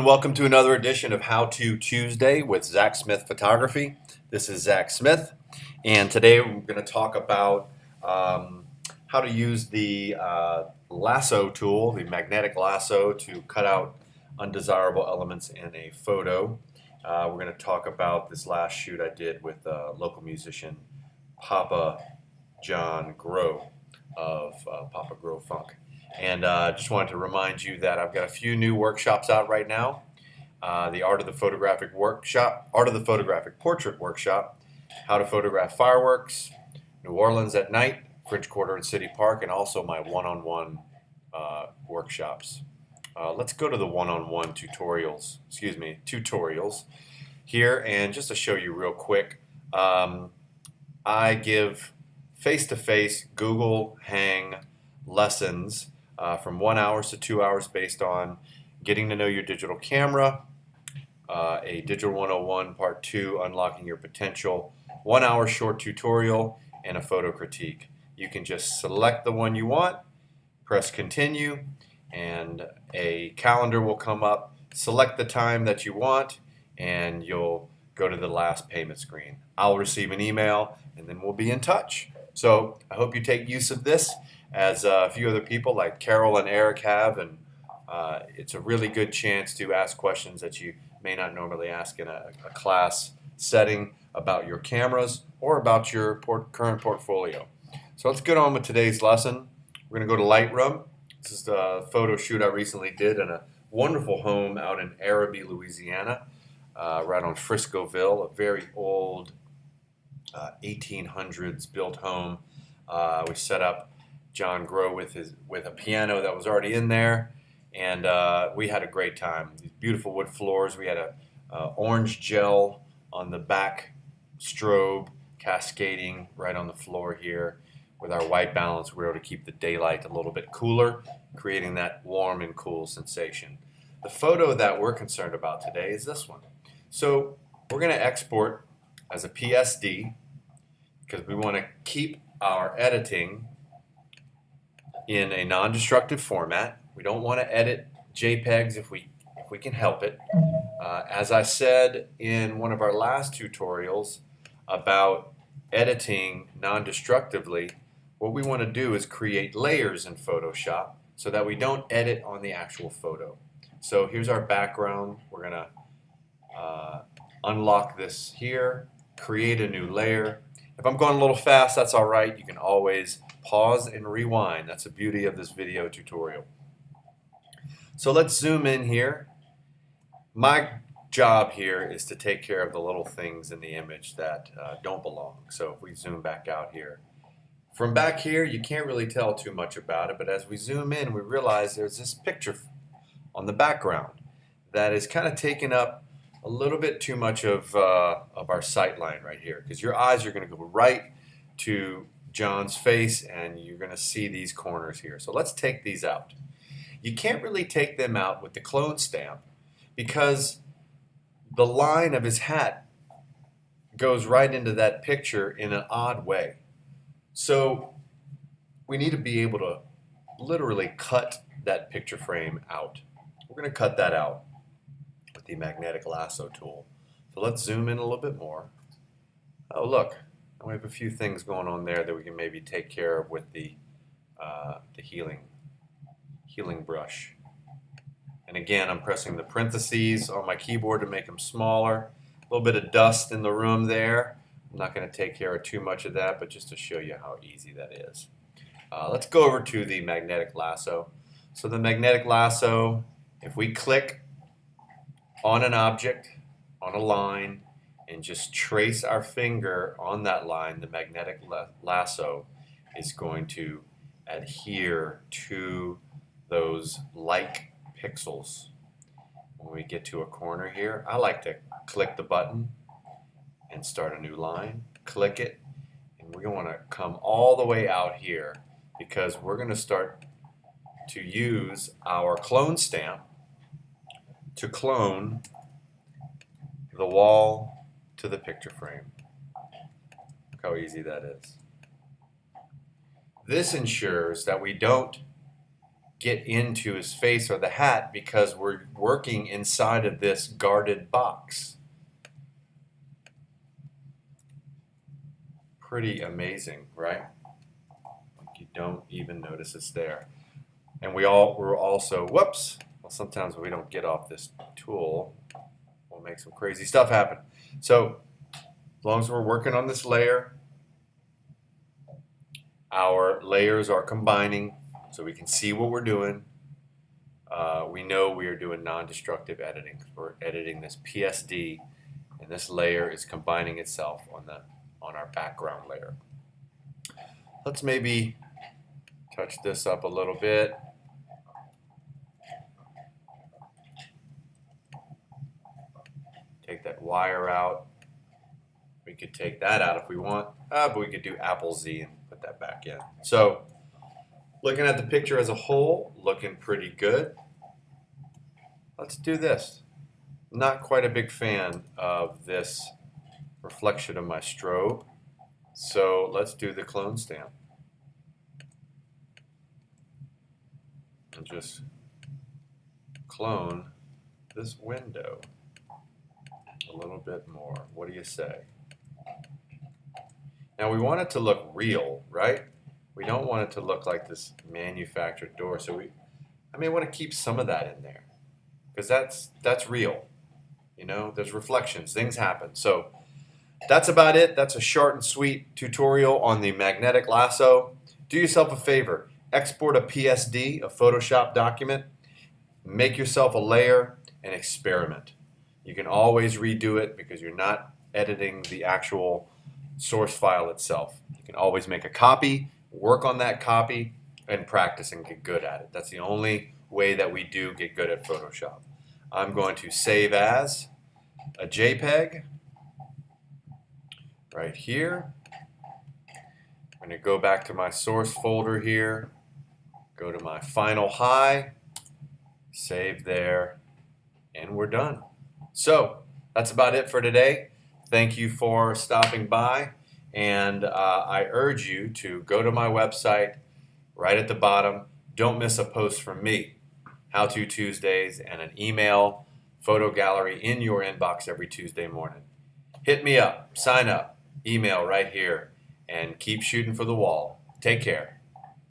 Welcome to another edition of How To Tuesday with Zack Smith Photography. This is Zack Smith, and today we're going to talk about how to use the lasso tool, the magnetic lasso, to cut out undesirable elements in a photo. We're going to talk about this last shoot I did with local musician Papa John Gros of Papa Gros Funk. And just wanted to remind you that I've got a few new workshops out right now. The Art of the Photographic Workshop, Art of the Photographic Portrait Workshop, How to Photograph Fireworks, New Orleans at Night, French Quarter and City Park, and also my one-on-one workshops. Let's go to the one-on-one tutorials here, and just to show you real quick, I give face-to-face Google Hang lessons from 1 hour to 2 hours based on getting to know your digital camera, a Digital 101 Part 2, Unlocking Your Potential, 1 hour short tutorial, and a photo critique. You can just select the one you want, press continue, and a calendar will come up. Select the time that you want, and you'll go to the last payment screen. I'll receive an email, and then we'll be in touch. So I hope you take use of this, as a few other people like Carol and Eric have, and it's a really good chance to ask questions that you may not normally ask in a class setting about your cameras or about your current portfolio. So let's get on with today's lesson. We're going to go to Lightroom. This is the photo shoot I recently did in a wonderful home out in Arabi, Louisiana, right on Friscoville, a very old 1800s built home. We set up John Gros with a piano that was already in there, and we had a great time. These beautiful wood floors. We had a orange gel on the back strobe cascading right on the floor here. With our white balance, we were able to keep the daylight a little bit cooler, creating that warm and cool sensation. The photo that we're concerned about today is this one. So we're going to export as a PSD because we want to keep our editing in a non-destructive format. We don't want to edit JPEGs if we can help it. As I said in one of our last tutorials about editing non-destructively, what we want to do is create layers in Photoshop so that we don't edit on the actual photo. So here's our background. We're going to unlock this here, create a new layer. If I'm going a little fast, that's all right. You can always pause and rewind. That's the beauty of this video tutorial. So let's zoom in here. My job here is to take care of the little things in the image that don't belong. So if we zoom back out here. From back here, you can't really tell too much about it, but as we zoom in, we realize there's this picture on the background that is kind of taking up a little bit too much of our sight line right here, because your eyes are going to go right to John's face and you're going to see these corners here. So let's take these out. You can't really take them out with the clone stamp because the line of his hat goes right into that picture in an odd way. So we need to be able to literally cut that picture frame out. We're going to cut that out with the Magnetic Lasso tool. So let's zoom in a little bit more. Oh, look, we have a few things going on there that we can maybe take care of with the healing brush. And again, I'm pressing the parentheses on my keyboard to make them smaller. A little bit of dust in the room there. I'm not going to take care of too much of that, but just to show you how easy that is. Let's go over to the Magnetic Lasso. So the Magnetic Lasso, if we click on an object, on a line, and just trace our finger on that line, the Magnetic Lasso is going to adhere to those like pixels. When we get to a corner here, I like to click the button and start a new line, click it, and we're going to come all the way out here because we're going to start to use our clone stamp to clone the wall to the picture frame. Look how easy that is. This ensures that we don't get into his face or the hat because we're working inside of this guarded box. Pretty amazing, right? Like you don't even notice it's there. And we're also, whoops, well, sometimes we don't get off this tool, we'll make some crazy stuff happen. So as long as we're working on this layer, our layers are combining so we can see what we're doing. We know we are doing non-destructive editing. We're editing this PSD, and this layer is combining itself on our background layer. Let's maybe touch this up a little bit. Take that wire out. We could take that out if we want, but we could do Apple Z and put that back in. So looking at the picture as a whole, looking pretty good. Let's do this. Not quite a big fan of this reflection of my strobe, so let's do the clone stamp. And just clone this window a little bit more. What do you say? Now we want it to look real, right? We don't want it to look like this manufactured door, so I may want to keep some of that in there because that's real. You know, there's reflections, things happen. So that's about it. That's a short and sweet tutorial on the Magnetic Lasso. Do yourself a favor. Export a PSD, a Photoshop document. Make yourself a layer and experiment. You can always redo it because you're not editing the actual source file itself. You can always make a copy, work on that copy, and practice and get good at it. That's the only way that we do get good at Photoshop. I'm going to save as a JPEG right here. I'm going to go back to my source folder here, go to my final high, save there, and we're done. So that's about it for today. Thank you for stopping by, and I urge you to go to my website right at the bottom. Don't miss a post from me. How To Tuesdays and an email photo gallery in your inbox every Tuesday morning. Hit me up, sign up, email right here, and keep shooting for the wall. Take care.